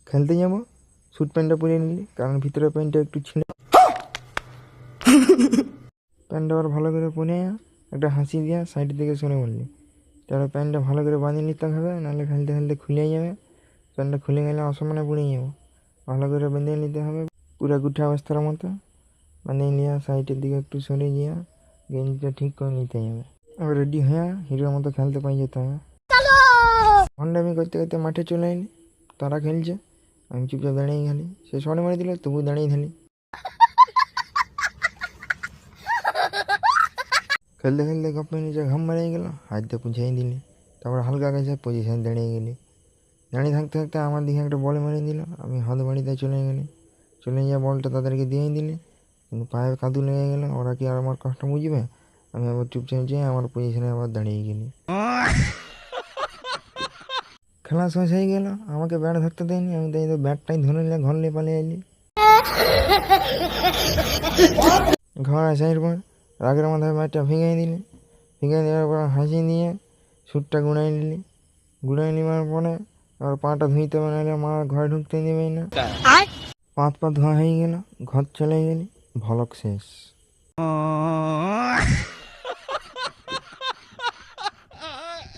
খেলতে যাবো, স্যুট প্যান্টটা পরে নিলি, কারণ ভিতরে প্যান্টটা একটু ছিঁড়ে। প্যান্টটা আবার ভালো করে পরে একটা হাসি দিয়া সাইড থেকে সরে বললি, তাহলে প্যান্টটা ভালো করে বাঁধিয়ে নিতে হবে, নাহলে খেলতে খেলতে খুলে যাবে। প্যান্টটা খুলে গেলে অসমানে পড়ে যাবো। ভালো করে বেঁধে নিতে হবে পুরো গুঠা অবস্থার মতো। বাঁধিয়ে নিয়ে সাইডের দিকে একটু সরে গিয়া গেঞ্জিটা ঠিক করে নিতে হবে। আবার রেডি হয়ে হিরোর মতো খেলতে পাই যেতে হবে। ভণ্ডামি করতে করতে মাঠে চলে এলি, তারা খেলছে, আমি চুপচাপ দাঁড়িয়ে গেলি। সে শট মেরে দিল, তবু দাঁড়িয়ে থালি। খেলতে খেলতে গপ্পে নিচে ঘাম মারিয়ে গেল, হাত দিয়ে পুছিয়ে দিলি। তারপর হালকা কাছে পজিশন দাঁড়িয়ে গেলি। দাঁড়িয়ে থাকতে থাকতে আমার দিকে একটা বল মেরে দিল, আমি হাত বাড়িতে চলে গেলি। চলে গিয়ে বলটা তাদেরকে দিয়েই দিলি, কিন্তু পায়ে কাদু লেগে গেল। ওরা কি আর আমার কষ্ট বুঝবে? আমি আবার চুপচাপ যেয়ে আমার পজিশনে আবার দাঁড়িয়ে গেলি। খেলা শেষ হয়ে গেল, আমাকে ব্যাট ধরতে দেয়নি। আমি তাই তো ব্যাটটাই ধরে নিলে ঘর নিয়ে পালিয়ে এলি। ঘর আসার পর রাগের মাথায় ব্যাটটা ভেঙে দিলি। ভেঙে দেওয়ার পর হাসি দিয়ে সুটটা গুঁড়াই নিলি। গুঁড়াই নেওয়ার পরে আবার পাটা ধুইতে হবে, নাহলে মা ঘরে ঢুকতে দেবেই না। পা ধোয়া হয়ে গেল, ঘর চলে গেলি, ভলক শেষ।